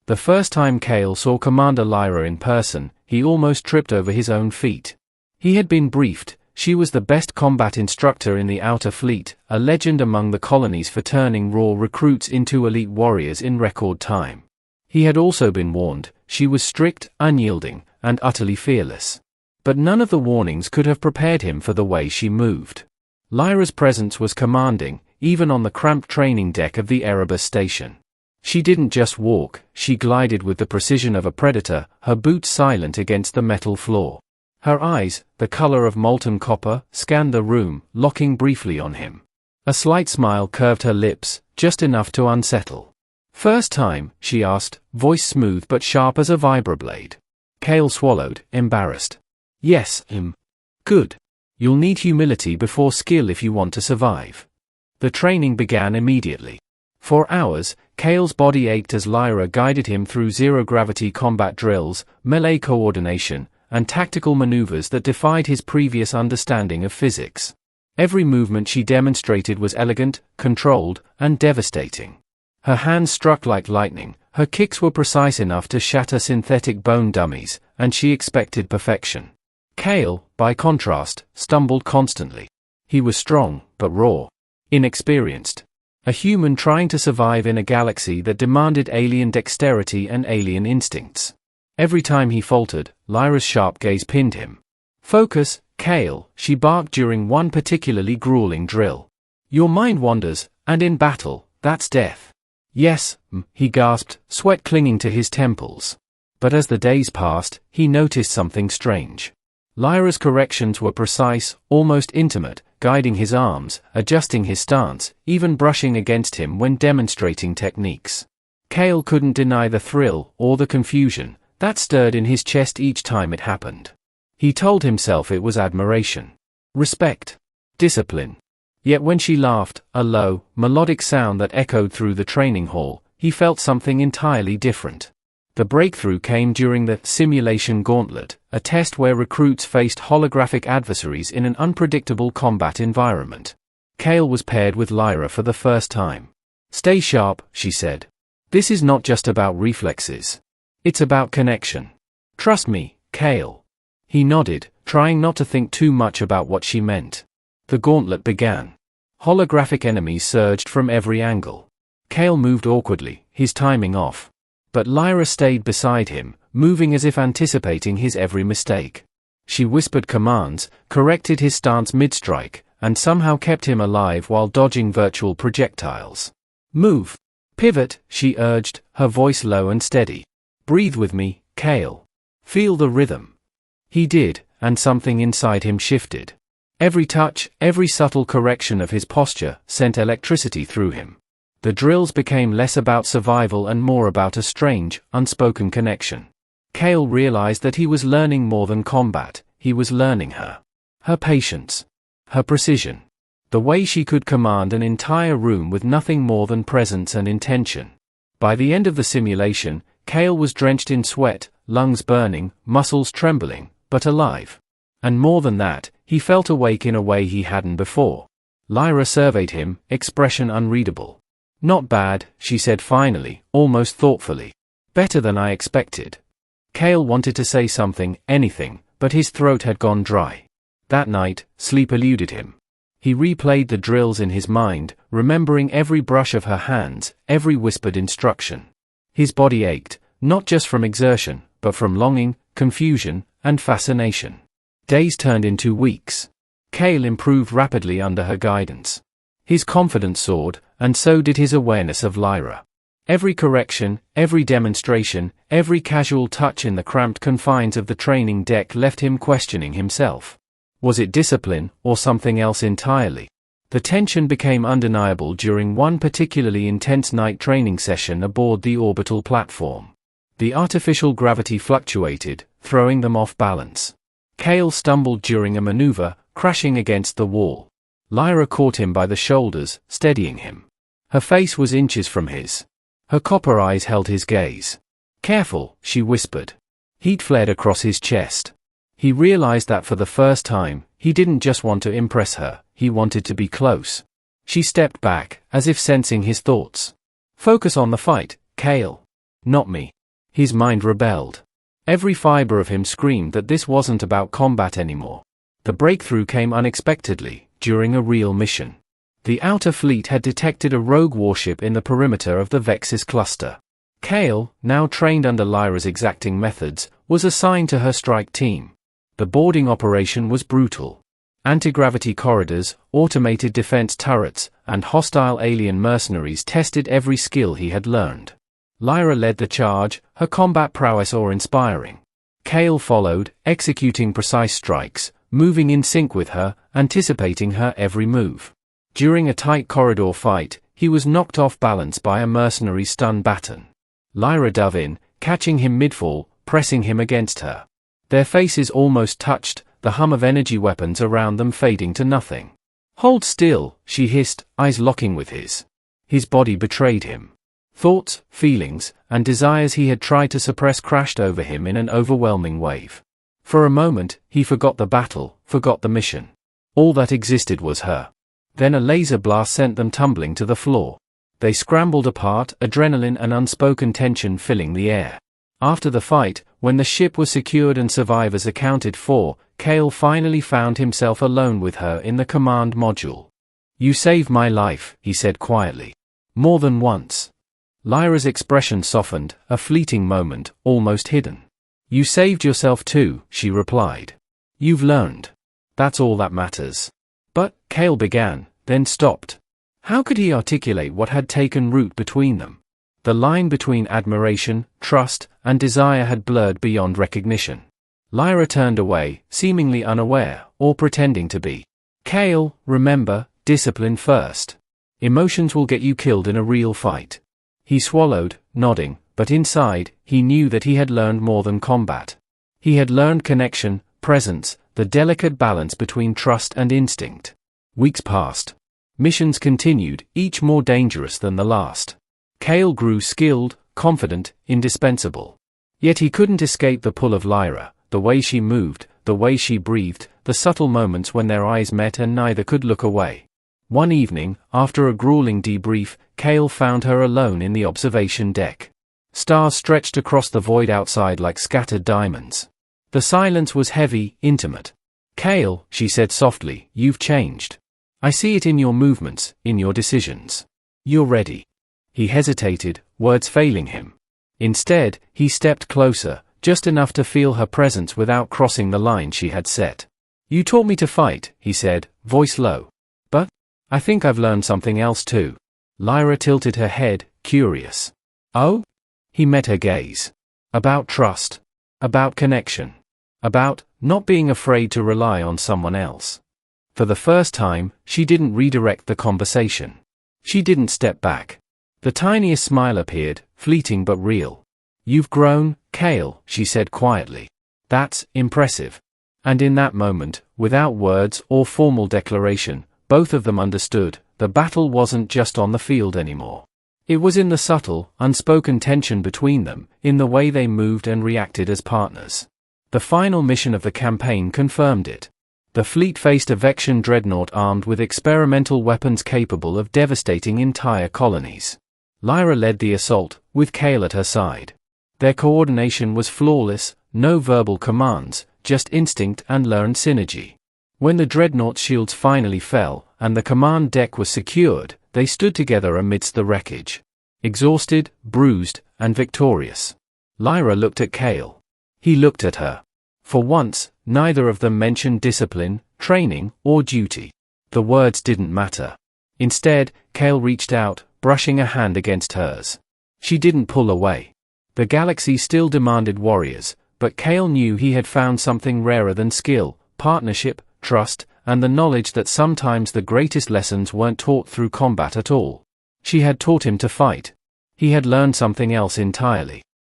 The first time Kale saw Commander Lyra in person, he almost tripped over his own feet. He had been briefed. She was the best combat instructor in the Outer Fleet, a legend among the colonies for turning raw recruits into elite warriors in record time. He had also been warned. She was strict, unyielding, and utterly fearless. But none of the warnings could have prepared him for the way she moved. Lyra's presence was commanding, even on the cramped training deck of the Erebus station. She didn't just walk, she glided with the precision of a predator, her boots silent against the metal floor. Her eyes, the color of molten copper, scanned the room, locking briefly on him. A slight smile curved her lips, just enough to unsettle. "First time?" she asked, voice smooth but sharp as a vibroblade. Kale swallowed, embarrassed. "Yes, Good. You'll need humility before skill if you want to survive." The training began immediately. For hours, Kale's body ached as Lyra guided him through zero-gravity combat drills, melee coordination, and tactical maneuvers that defied his previous understanding of physics. Every movement she demonstrated was elegant, controlled, and devastating. Her hands struck like lightning, her kicks were precise enough to shatter synthetic bone dummies, and she expected perfection. Kale, by contrast, stumbled constantly. He was strong, but raw. Inexperienced. A human trying to survive in a galaxy that demanded alien dexterity and alien instincts. Every time he faltered, Lyra's sharp gaze pinned him. "Focus, Kale," she barked during one particularly grueling drill. "Your mind wanders, and in battle, that's death." "Yes," he gasped, sweat clinging to his temples. But as the days passed, he noticed something strange. Lyra's corrections were precise, almost intimate, guiding his arms, adjusting his stance, even brushing against him when demonstrating techniques. Kale couldn't deny the thrill, or the confusion, that stirred in his chest each time it happened. He told himself it was admiration, respect, discipline. Yet when she laughed, a low, melodic sound that echoed through the training hall, he felt something entirely different. The breakthrough came during the Simulation Gauntlet, a test where recruits faced holographic adversaries in an unpredictable combat environment. Kale was paired with Lyra for the first time. "Stay sharp," she said. "This is not just about reflexes. It's about connection. Trust me, Kale." He nodded, trying not to think too much about what she meant. The gauntlet began. Holographic enemies surged from every angle. Kale moved awkwardly, his timing off. But Lyra stayed beside him, moving as if anticipating his every mistake. She whispered commands, corrected his stance mid-strike, and somehow kept him alive while dodging virtual projectiles. "Move. Pivot," she urged, her voice low and steady. "Breathe with me, Kale. Feel the rhythm." He did, and something inside him shifted. Every touch, every subtle correction of his posture, sent electricity through him. The drills became less about survival and more about a strange, unspoken connection. Kale realized that he was learning more than combat, he was learning her. Her patience. Her precision. The way she could command an entire room with nothing more than presence and intention. By the end of the simulation, Kale was drenched in sweat, lungs burning, muscles trembling, but alive. And more than that, he felt awake in a way he hadn't before. Lyra surveyed him, expression unreadable. "Not bad," she said finally, almost thoughtfully. "Better than I expected." Kale wanted to say something, anything, but his throat had gone dry. That night, sleep eluded him. He replayed the drills in his mind, remembering every brush of her hands, every whispered instruction. His body ached, not just from exertion, but from longing, confusion, and fascination. Days turned into weeks. Kale improved rapidly under her guidance. His confidence soared, and so did his awareness of Lyra. Every correction, every demonstration, every casual touch in the cramped confines of the training deck left him questioning himself. Was it discipline, or something else entirely? The tension became undeniable during one particularly intense night training session aboard the orbital platform. The artificial gravity fluctuated, throwing them off balance. Kale stumbled during a maneuver, crashing against the wall. Lyra caught him by the shoulders, steadying him. Her face was inches from his. Her copper eyes held his gaze. "Careful," she whispered. Heat flared across his chest. He realized that for the first time, he didn't just want to impress her, he wanted to be close. She stepped back, as if sensing his thoughts. "Focus on the fight, Kale. Not me. His mind rebelled. Every fiber of him screamed that this wasn't about combat anymore. The breakthrough came unexpectedly, during a real mission. The Outer Fleet had detected a rogue warship in the perimeter of the Vexis cluster. Kale, now trained under Lyra's exacting methods, was assigned to her strike team. The boarding operation was brutal. Anti-gravity corridors, automated defense turrets, and hostile alien mercenaries tested every skill he had learned. Lyra led the charge, her combat prowess awe-inspiring. Kale followed, executing precise strikes, moving in sync with her, anticipating her every move. During a tight corridor fight, he was knocked off balance by a mercenary stun baton. Lyra dove in, catching him mid-fall, pressing him against her. Their faces almost touched, the hum of energy weapons around them fading to nothing. "Hold still," she hissed, eyes locking with his. His body betrayed him. Thoughts, feelings, and desires he had tried to suppress crashed over him in an overwhelming wave. For a moment, he forgot the battle, forgot the mission. All that existed was her. Then a laser blast sent them tumbling to the floor. They scrambled apart, adrenaline and unspoken tension filling the air. After the fight, when the ship was secured and survivors accounted for, Kale finally found himself alone with her in the command module. "You saved my life," he said quietly. More than once. Lyra's expression softened, a fleeting moment, almost hidden. "You saved yourself too," she replied. "You've learned. That's all that matters." "But," Kale began, then stopped. How could he articulate what had taken root between them? The line between admiration, trust, and desire had blurred beyond recognition. Lyra turned away, seemingly unaware, or pretending to be. "Kale, remember, discipline first. Emotions will get you killed in a real fight." He swallowed, nodding, but inside, he knew that he had learned more than combat. He had learned connection, presence, the delicate balance between trust and instinct. Weeks passed. Missions continued, each more dangerous than the last. Kale grew skilled, confident, indispensable. Yet he couldn't escape the pull of Lyra, the way she moved, the way she breathed, the subtle moments when their eyes met and neither could look away. One evening, after a grueling debrief, Kale found her alone in the observation deck. Stars stretched across the void outside like scattered diamonds. The silence was heavy, intimate. "Kale," she said softly, "you've changed. I see it in your movements, in your decisions. You're ready." He hesitated, words failing him. Instead, he stepped closer, just enough to feel her presence without crossing the line she had set. "You taught me to fight," he said, voice low. "But I think I've learned something else too." Lyra tilted her head, curious. "Oh?" He met her gaze. "About trust. About connection. About not being afraid to rely on someone else." For the first time, she didn't redirect the conversation. She didn't step back. The tiniest smile appeared, fleeting but real. "You've grown, Kale," she said quietly. "That's impressive." And in that moment, without words or formal declaration, both of them understood, the battle wasn't just on the field anymore. It was in the subtle, unspoken tension between them, in the way they moved and reacted as partners. The final mission of the campaign confirmed it. The fleet faced a Vexian dreadnought armed with experimental weapons capable of devastating entire colonies. Lyra led the assault, with Kale at her side. Their coordination was flawless, no verbal commands, just instinct and learned synergy. When the dreadnought's shields finally fell, and the command deck was secured, they stood together amidst the wreckage. Exhausted, bruised, and victorious. Lyra looked at Kale. He looked at her. For once, neither of them mentioned discipline, training, or duty. The words didn't matter. Instead, Kale reached out, brushing a hand against hers. She didn't pull away. The galaxy still demanded warriors, but Kale knew he had found something rarer than skill, partnership, trust, and the knowledge that sometimes the greatest lessons weren't taught through combat at all. She had taught him to fight. He had learned something else entirely.